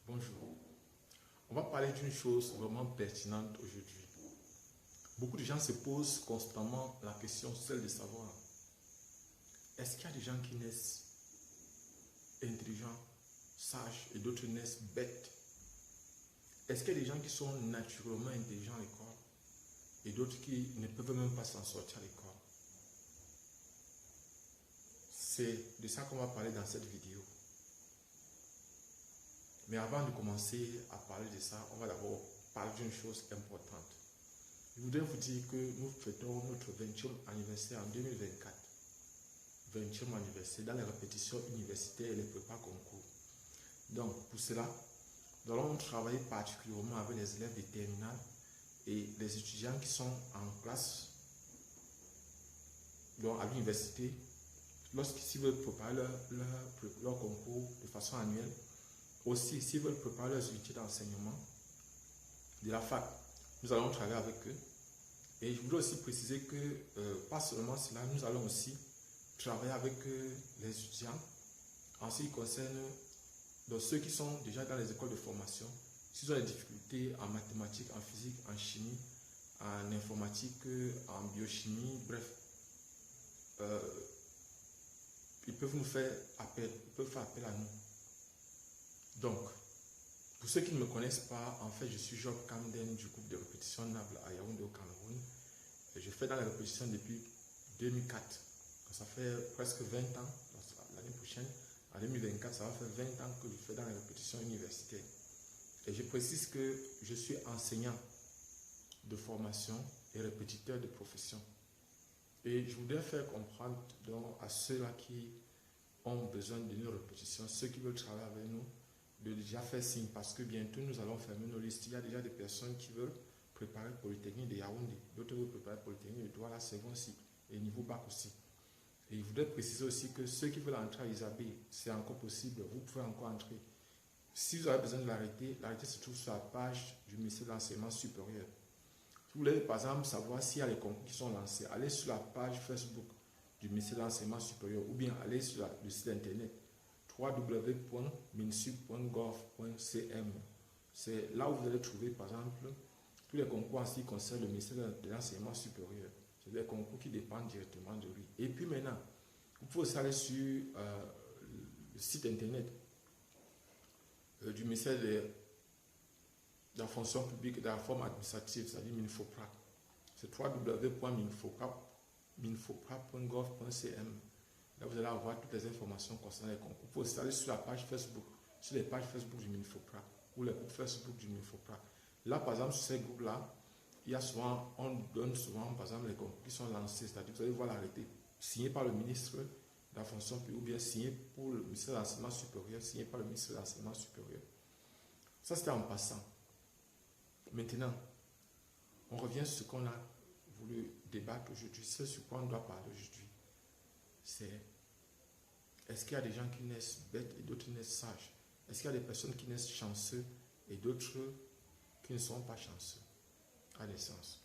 Bonjour. On va parler d'une chose vraiment pertinente aujourd'hui. Beaucoup de gens se posent constamment la question, celle de savoir, est-ce qu'il y a des gens qui naissent intelligents, sages et d'autres naissent bêtes? Est-ce qu'il y a des gens qui sont naturellement intelligents à l'école et d'autres qui ne peuvent même pas s'en sortir à l'école? C'est de ça qu'on va parler dans cette vidéo. Mais avant de commencer à parler de ça, on va d'abord parler d'une chose importante. Je voudrais vous dire que nous fêtons notre 20e anniversaire en 2024. 20e anniversaire dans les répétitions universitaires et les prépas concours. Donc, pour cela, nous allons travailler particulièrement avec les élèves des terminales et les étudiants qui sont en classe, donc à l'université, lorsqu'ils veulent préparer leur concours de façon annuelle. Aussi, s'ils veulent préparer leurs unités d'enseignement de la fac, nous allons travailler avec eux. Et je voudrais aussi préciser que, pas seulement cela, nous allons aussi travailler avec les étudiants en ce qui concerne donc, ceux qui sont déjà dans les écoles de formation. S'ils ont des difficultés en mathématiques, en physique, en chimie, en informatique, en biochimie, bref, ils peuvent nous faire appel, ils peuvent faire appel à nous. Donc, pour ceux qui ne me connaissent pas, en fait, je suis Job Camden du groupe de répétition NABLE à Yaoundé au Cameroun. Et je fais dans la répétition depuis 2004. Donc, ça fait presque 20 ans. L'année prochaine, en 2024, ça va faire 20 ans que je fais dans la répétition universitaire. Et je précise que je suis enseignant de formation et répétiteur de profession. Et je voudrais faire comprendre donc, à ceux-là qui ont besoin de nos répétitions, ceux qui veulent travailler avec nous, de déjà faire signe parce que bientôt nous allons fermer nos listes. Il y a déjà des personnes qui veulent préparer Polytechnique de Yaoundé, d'autres veulent préparer Polytechnique de Douala second cycle et niveau bac aussi. Et je voudrais préciser aussi que ceux qui veulent entrer à Isabelle, c'est encore possible, vous pouvez encore entrer. Si vous avez besoin de l'arrêter se trouve sur la page du ministère de l'Enseignement supérieur. Si vous voulez par exemple savoir s'il y a les concours qui sont lancés, allez sur la page Facebook du ministère de l'Enseignement supérieur ou bien allez sur le site internet www.minsup.gov.cm. C'est là où vous allez trouver, par exemple, tous les concours en ce qui concerne le ministère de l'Enseignement supérieur. C'est des concours qui dépendent directement de lui. Et puis maintenant, vous pouvez aussi aller sur le site internet du ministère de la fonction publique et de la réforme administrative, c'est-à-dire MINFOPRA. C'est www.minfopra.gov.cm. Là, vous allez avoir toutes les informations concernant les concours. Vous pouvez aussi aller sur la page Facebook, sur les pages Facebook du MINFOPRA ou les groupes Facebook du MINFOPRA. Là, par exemple, sur ces groupes-là, il y a souvent, on donne souvent, par exemple, les concours qui sont lancés, c'est-à-dire vous allez voir l'arrêté signé par le ministre de la fonction publique ou bien signé pour le ministère de l'Enseignement supérieur, signé par le ministre de l'Enseignement supérieur. Ça, c'était en passant. Maintenant, on revient sur ce qu'on a voulu débattre aujourd'hui, ce sur quoi on doit parler aujourd'hui. C'est, est-ce qu'il y a des gens qui naissent bêtes et d'autres naissent sages? Est-ce qu'il y a des personnes qui naissent chanceux et d'autres qui ne sont pas chanceux à naissance?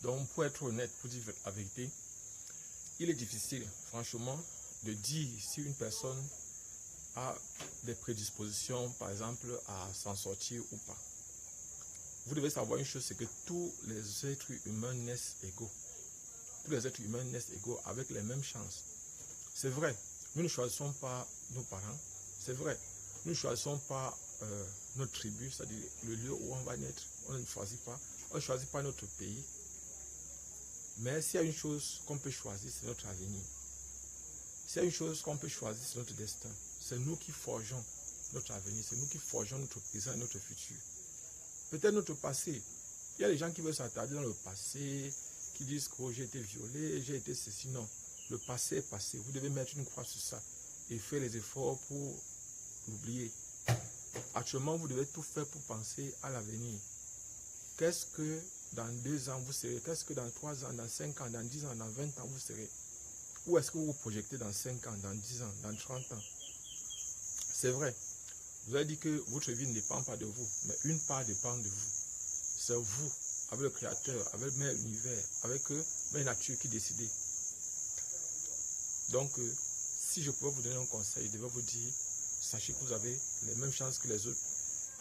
Donc, pour être honnête, pour dire la vérité, il est difficile, franchement, de dire si une personne a des prédispositions, par exemple, à s'en sortir ou pas. Vous devez savoir une chose, c'est que tous les êtres humains naissent égaux. Tous les êtres humains naissent égaux avec les mêmes chances. C'est vrai, nous ne choisissons pas nos parents, c'est vrai, nous ne choisissons pas notre tribu, c'est-à-dire le lieu où on va naître, on ne choisit pas, on ne choisit pas notre pays. Mais s'il y a une chose qu'on peut choisir, c'est notre avenir. S'il y a une chose qu'on peut choisir, c'est notre destin. C'est nous qui forgeons notre avenir, c'est nous qui forgeons notre présent et notre futur. Peut-être notre passé. Il y a des gens qui veulent s'attarder dans le passé, qui disent que oh, j'ai été violé, j'ai été ceci. Non, le passé est passé. Vous devez mettre une croix sur ça et faire les efforts pour l'oublier. Actuellement, vous devez tout faire pour penser à l'avenir. Qu'est-ce que dans 2 ans vous serez? Qu'est-ce que dans 3 ans, dans 5 ans, dans 10 ans, dans 20 ans vous serez? Où est-ce que vous vous projetez dans 5 ans, dans 10 ans, dans 30 ans? C'est vrai. Vous avez dit que votre vie ne dépend pas de vous, mais une part dépend de vous. C'est vous, avec le Créateur, avec même l'univers, avec la nature qui décide. Donc, si je pouvais vous donner un conseil, je devais vous dire, sachez que vous avez les mêmes chances que les autres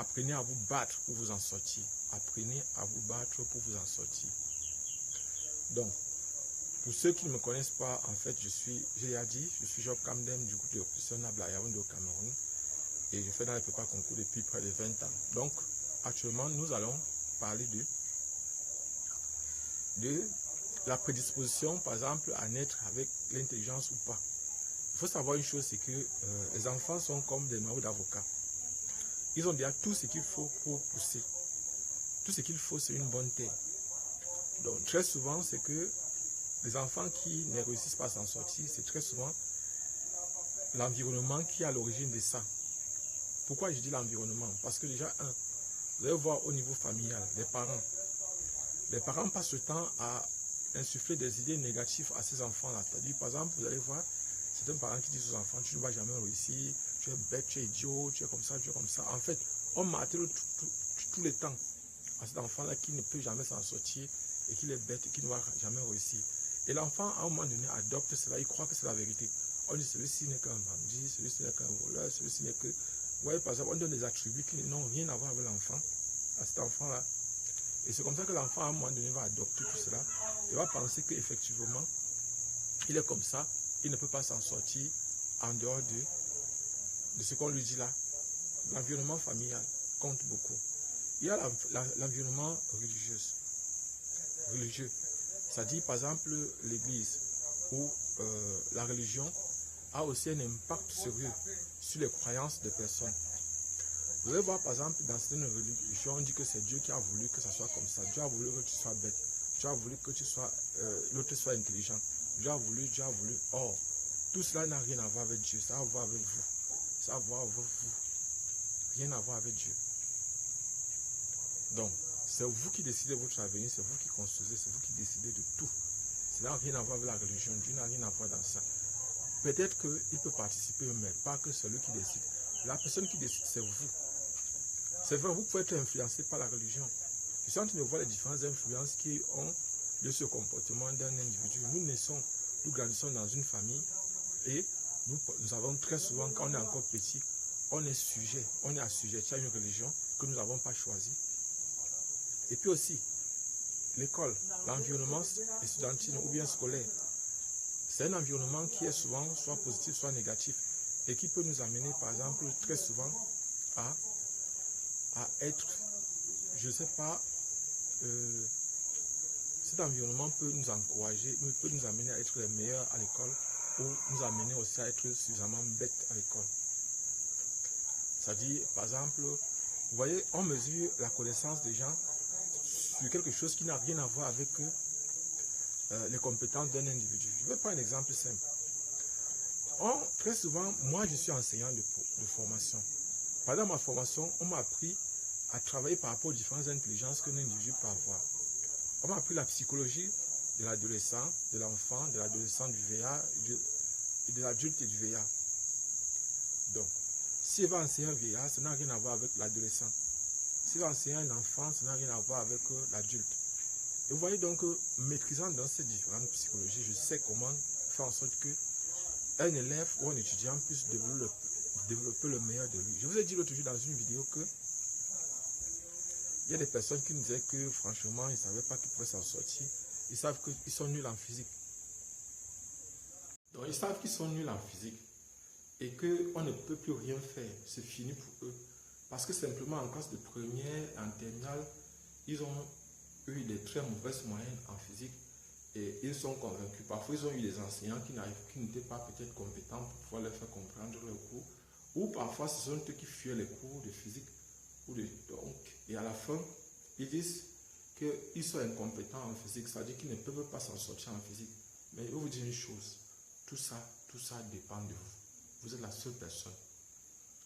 apprenez à vous battre pour vous en sortir. Apprenez à vous battre pour vous en sortir. Donc, pour ceux qui ne me connaissent pas, en fait, j'ai déjà dit, je suis Job Kamdem du groupe de recrutement à Yaoundé au Cameroun. Et je fais dans les prépa concours depuis près de 20 ans. Donc, actuellement, nous allons parler de la prédisposition, par exemple, à naître avec l'intelligence ou pas. Il faut savoir une chose, c'est que les enfants sont comme des noyaux d'avocat. Ils ont déjà tout ce qu'il faut pour pousser. Tout ce qu'il faut, c'est une bonne terre. Donc, très souvent, c'est que les enfants qui ne réussissent pas à s'en sortir, c'est très souvent l'environnement qui est à l'origine de ça. Pourquoi je dis l'environnement? Parce que déjà, vous allez voir au niveau familial, les parents passent le temps à insuffler des idées négatives à ces enfants-là. C'est-à-dire, par exemple, vous allez voir certains parents qui disent aux enfants, tu ne vas jamais réussir, tu es bête, tu es idiot, tu es comme ça, tu es comme ça. En fait, on martèle tout le temps à cet enfant-là qui ne peut jamais s'en sortir et qui est bête et qui ne va jamais réussir. Et l'enfant, à un moment donné, adopte cela, il croit que c'est la vérité. On dit, celui-ci n'est qu'un bandit, celui-ci n'est qu'un voleur, celui-ci n'est que... Vous voyez, par exemple, on donne des attributs qui n'ont rien à voir avec l'enfant, à cet enfant-là. Et c'est comme ça que l'enfant, à un moment donné, va adopter tout cela. Il va penser qu'effectivement, il est comme ça, il ne peut pas s'en sortir en dehors de ce qu'on lui dit là. L'environnement familial compte beaucoup. Il y a l'environnement religieux. C'est-à-dire, par exemple, l'église ou la religion a aussi un impact sérieux sur les croyances des personnes. Vous allez voir, par exemple, dans certaines religions, on dit que c'est Dieu qui a voulu que ça soit comme ça. Dieu a voulu que tu sois bête. Dieu a voulu que l'autre soit intelligent. Dieu a voulu. Or, tout cela n'a rien à voir avec Dieu. Ça a à voir avec vous. Ça a à voir avec vous. Rien à voir avec Dieu. Donc, c'est vous qui décidez de votre avenir, c'est vous qui construisez, c'est vous qui décidez de tout. Ça n'a rien à voir avec la religion. Dieu n'a rien à voir dans ça. Peut-être qu'il peut participer, mais pas que celui qui décide. La personne qui décide, c'est vous. C'est vrai, vous pouvez être influencé par la religion. Je suis en train de voir les différentes influences qui ont de ce comportement d'un individu. Nous grandissons dans une famille et nous avons très souvent, quand on est encore petit, on est assujetti à une religion que nous n'avons pas choisie. Et puis aussi, l'école, l'environnement étudiantin ou bien scolaire, c'est un environnement qui est souvent soit positif, soit négatif et qui peut nous amener, par exemple, très souvent à être, je ne sais pas, cet environnement peut nous encourager, peut nous amener à être les meilleurs à l'école ou nous amener aussi à être suffisamment bêtes à l'école. C'est-à-dire, par exemple, vous voyez, on mesure la connaissance des gens sur quelque chose qui n'a rien à voir avec les compétences d'un individu. Je vais prendre un exemple simple. Très souvent, moi je suis enseignant de formation. Pendant ma formation, on m'a appris à travailler par rapport aux différentes intelligences qu'un individu peut avoir. On m'a appris la psychologie de l'adolescent, de l'enfant, de l'adolescent du VA, et de l'adulte et du VA. Donc, si je vais enseigner un VA, ça n'a rien à voir avec l'adolescent. Si je vais enseigner un enfant, ça n'a rien à voir avec l'adulte. Et vous voyez donc, maîtrisant dans ces différentes psychologies, je sais comment faire en sorte qu'un élève ou un étudiant puisse développer le meilleur de lui. Je vous ai dit l'autre jour dans une vidéo que il y a des personnes qui nous disaient que franchement, ils ne savaient pas qu'ils pouvaient s'en sortir. Ils savent qu'ils sont nuls en physique. Donc ils savent qu'ils sont nuls en physique et qu'on ne peut plus rien faire. C'est fini pour eux. Parce que simplement en classe de première, en terminale, ils ont eu des très mauvaises moyennes en physique et ils sont convaincus. Parfois, ils ont eu des enseignants qui n'étaient pas peut-être compétents pour pouvoir leur faire comprendre leurs cours. Ou parfois, ce sont eux qui fuient les cours de physique. Et à la fin, ils disent qu'ils sont incompétents en physique, c'est-à-dire qu'ils ne peuvent pas s'en sortir en physique. Mais je vais vous dire une chose, tout ça dépend de vous. Vous êtes la seule personne.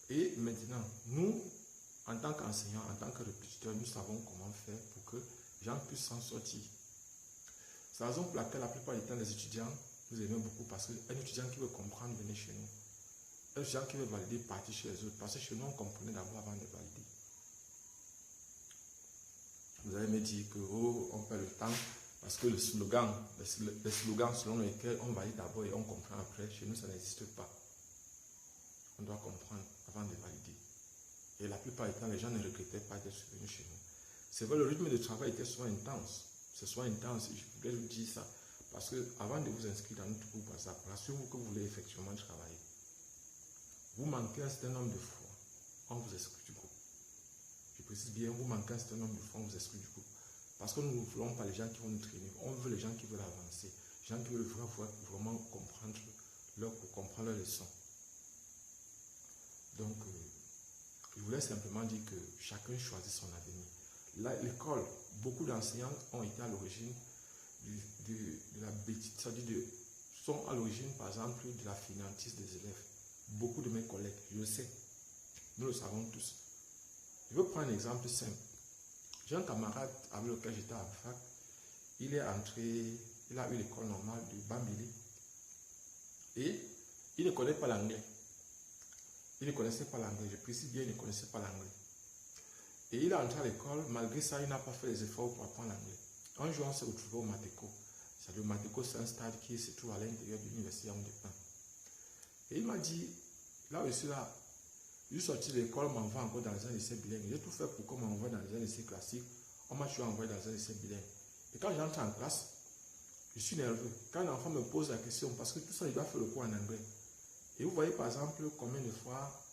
Et maintenant, nous, en tant qu'enseignants, en tant que répétiteurs, nous savons comment faire pour que les gens puissent s'en sortir. C'est la raison pour laquelle la plupart du temps, les étudiants, nous aimons beaucoup parce qu'un étudiant qui veut comprendre, venez chez nous. Un étudiant qui veut valider, partir chez les autres. Parce que chez nous, on comprenait d'abord avant de valider. Vous allez me dire que on perd le temps parce que les slogans selon lesquels on valide d'abord et on comprend après, chez nous ça n'existe pas. On doit comprendre avant de valider. Et la plupart du temps, les gens ne regrettaient pas d'être venus chez nous. C'est vrai, le rythme de travail était souvent intense. C'est souvent intense, je voulais vous dire ça. Parce que avant de vous inscrire dans notre groupe WhatsApp, rassurez-vous que vous voulez effectivement travailler. Vous manquez un certain nombre de fois, on vous exclut du groupe. Je précise bien, vous manquez un certain nombre de fois, on vous exclut du groupe. Parce que nous ne voulons pas les gens qui vont nous traîner. On veut les gens qui veulent avancer. Les gens qui veulent vraiment comprendre comprendre leurs leçons. Donc, je voulais simplement dire que chacun choisit son avenir. Là, l'école, beaucoup d'enseignants ont été à l'origine de la bêtise, c'est-à-dire sont à l'origine, par exemple, de la fainéantise des élèves. Beaucoup de mes collègues, je le sais, nous le savons tous. Je veux prendre un exemple simple. J'ai un camarade avec lequel j'étais à fac, il est entré, il a eu l'école normale de Bambili et il ne connaît pas l'anglais. Il ne connaissait pas l'anglais, je précise bien, il ne connaissait pas l'anglais. Et il est entré à l'école, malgré ça, il n'a pas fait les efforts pour apprendre l'anglais. Un jour, on s'est retrouvé au Mateko. Le Mateko, c'est un stade qui se trouve à l'intérieur de l'université de 1. Et il m'a dit, là où je suis là, je suis sorti de l'école, on m'envoie encore dans un lycée bilingue. J'ai tout fait pour qu'on m'envoie dans un lycée classique. On m'a toujours envoyé dans un lycée bilingue. Et quand j'entre en classe, je suis nerveux. Quand un enfant me pose la question, parce que tout ça, il doit faire le cours en anglais. Et vous voyez par exemple combien de fois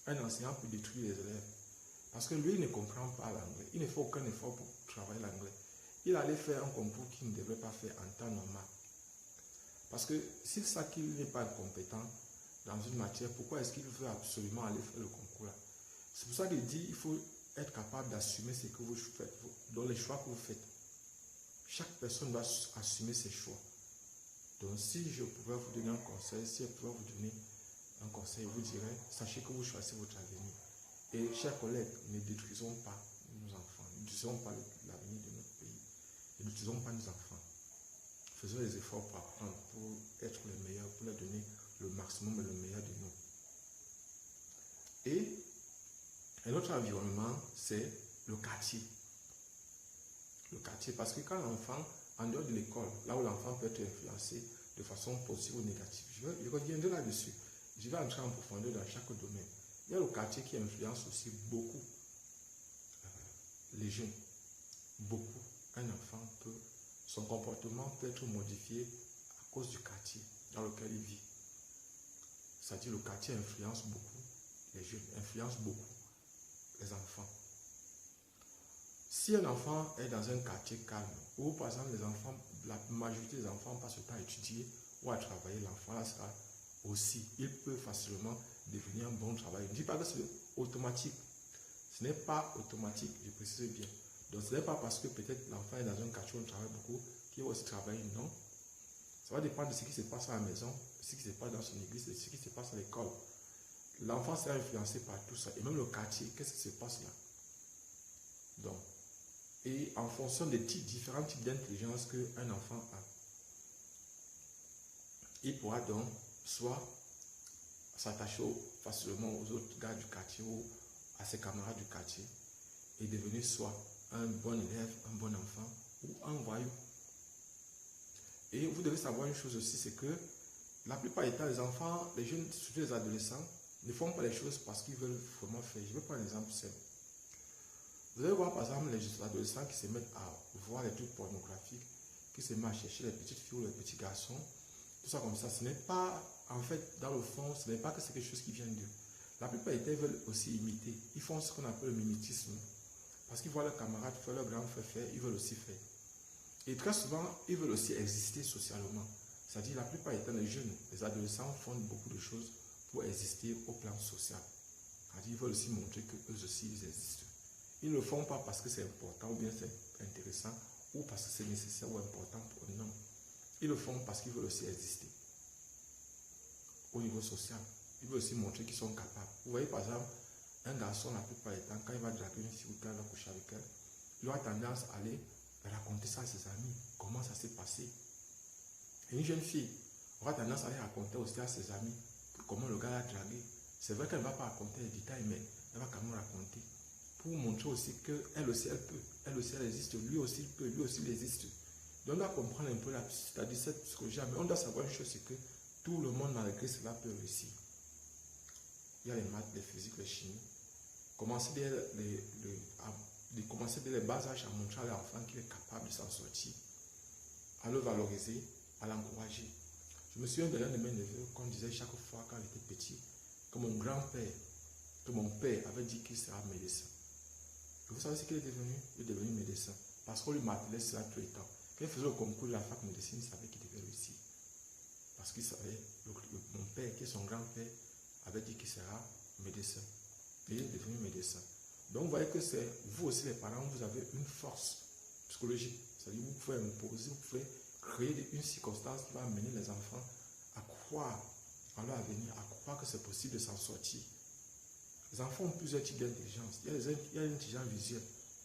un enseignant peut détruire les élèves. Parce que lui, il ne comprend pas l'anglais. Il ne fait aucun effort pour travailler l'anglais. Il allait faire un concours qu'il ne devrait pas faire en temps normal. Parce que s'il sait qu'il n'est pas compétent dans une matière, pourquoi est-ce qu'il veut absolument aller faire le concours là? C'est pour ça qu'il dit qu'il faut être capable d'assumer ce que vous faites, dans les choix que vous faites. Chaque personne doit assumer ses choix. Donc si je pouvais vous donner un conseil, si je pouvais vous donner un conseil, je vous dirais, sachez que vous choisissez votre avenir. Et chers collègues, ne détruisons pas nos enfants, ne détruisons pas l'avenir de notre pays, ne détruisons pas nos enfants. Faisons les efforts pour apprendre, pour être les meilleurs, pour leur donner le maximum et le meilleur de nous. Et un autre environnement, c'est le quartier. Le quartier, parce que quand l'enfant, en dehors de l'école, là où l'enfant peut être influencé de façon positive ou négative, je reviendrai là-dessus. Je vais entrer en profondeur dans chaque domaine. Il y a le quartier qui influence aussi beaucoup les jeunes. Beaucoup. Un enfant peut, son comportement peut être modifié à cause du quartier dans lequel il vit. C'est-à-dire le quartier influence beaucoup les jeunes, influence beaucoup les enfants. Si un enfant est dans un quartier calme, où par exemple les enfants, la majorité des enfants passent le temps à étudier ou à travailler, l'enfant là sera aussi, il peut facilement devenir un bon travailleur. Je ne dis pas que c'est automatique. Ce n'est pas automatique, je précise bien. Donc ce n'est pas parce que peut-être l'enfant est dans un quartier où on travaille beaucoup qu'il va aussi travailler, non. Ça va dépendre de ce qui se passe à la maison, de ce qui se passe dans son église, de ce qui se passe à l'école. L'enfant sera influencé par tout ça. Et même le quartier, qu'est-ce qui se passe là? Donc, et en fonction des différents types d'intelligence qu'un enfant a, il pourra donc soit s'attacher facilement aux autres gars du quartier ou à ses camarades du quartier et devenir soit un bon élève, un bon enfant ou un voyou. Et vous devez savoir une chose aussi, c'est que la plupart du temps, les enfants, les jeunes, surtout les adolescents, ne font pas les choses parce qu'ils veulent vraiment faire. Je vais prendre un exemple simple. Vous allez voir par exemple les adolescents qui se mettent à voir les trucs pornographiques, qui se mettent à chercher les petites filles ou les petits garçons, tout ça comme ça. Ce n'est pas, en fait, dans le fond, ce n'est pas que c'est quelque chose qui vient d'eux. La plupart des temps, ils veulent aussi imiter. Ils font ce qu'on appelle le mimétisme. Parce qu'ils voient leurs camarades faire, leurs grands frères faire, ils veulent aussi faire. Et très souvent, ils veulent aussi exister socialement. C'est-à-dire, la plupart du temps, les jeunes, les adolescents font beaucoup de choses pour exister au plan social. C'est-à-dire, ils veulent aussi montrer qu'eux aussi, ils existent. Ils ne le font pas parce que c'est important ou bien c'est intéressant ou parce que c'est nécessaire ou important pour eux. Non. Ils le font parce qu'ils veulent aussi exister au niveau social. Ils veulent aussi montrer qu'ils sont capables. Vous voyez, par exemple, un garçon, la plupart du temps, quand il va draguer une fille ou quand il va coucher avec elle, il aura tendance à aller raconter ça à ses amis, comment ça s'est passé. Et une jeune fille aura tendance à aller raconter aussi à ses amis comment le gars l'a dragué. C'est vrai qu'elle ne va pas raconter les détails, mais elle va quand même raconter pour montrer aussi qu'elle aussi, elle peut. Elle aussi, elle existe. Lui aussi, il peut. Lui aussi, il existe. Donc, on doit comprendre un peu c'est-à-dire cette psychologie. Mais on doit savoir une chose, c'est que tout le monde, malgré cela, peut réussir. Il y a les maths, les physiques, les chimies. commencer de commencer dès les bas âges à montrer à l'enfant qu'il est capable de s'en sortir, à le valoriser, à l'encourager. Je me souviens de l'un de mes neveux qu'on disait chaque fois quand il était petit que mon grand-père, que mon père avait dit qu'il sera médecin. Et vous savez ce qu'il est devenu? Il est devenu médecin. Parce qu'on lui martelait cela tout le temps. Quand il faisait le concours de la fac de médecine, il savait qu'il devait réussir. Parce qu'il savait, mon père, qui est son grand-père, avait dit qu'il sera médecin. Et il est devenu médecin. Donc vous voyez que c'est vous aussi les parents, vous avez une force psychologique. C'est-à-dire vous pouvez imposer, vous pouvez créer une circonstance qui va amener les enfants à croire en leur avenir, à croire que c'est possible de s'en sortir. Les enfants ont plusieurs types d'intelligence. Il y a l'intelligence visuelle,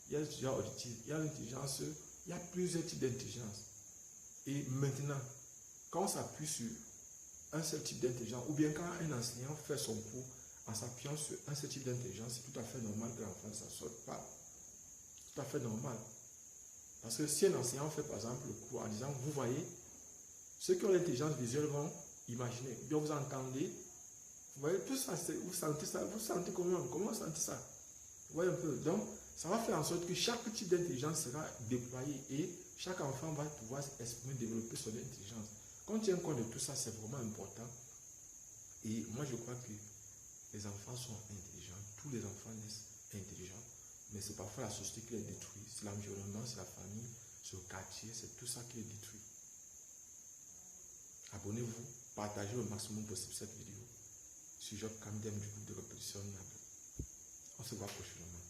il y a l'intelligence auditive, il y a l'intelligence, il y a plusieurs types d'intelligence. Et maintenant, quand on s'appuie sur un seul type d'intelligence, ou bien quand un enseignant fait son cours en s'appuyant sur un seul type d'intelligence, c'est tout à fait normal que l'enfant ne s'en sorte pas. Tout à fait normal. Parce que si un enseignant fait par exemple le cours en disant, vous voyez, ceux qui ont l'intelligence visuelle vont imaginer, ou bien vous entendez, vous voyez, tout ça, vous sentez ça, vous sentez comment vous sentez ça? Vous voyez un peu. Donc, ça va faire en sorte que chaque type d'intelligence sera déployé et chaque enfant va pouvoir s'exprimer, développer son intelligence. Quand on tient compte de tout ça, c'est vraiment important. Et moi, je crois que les enfants sont intelligents. Tous les enfants naissent intelligents. Mais c'est parfois la société qui les détruit. C'est l'environnement, c'est la famille, c'est le quartier, c'est tout ça qui les détruit. Abonnez-vous, partagez le maximum possible cette vidéo. Je suis Job Kamdem du groupe de répétition Niable. On se voit prochainement.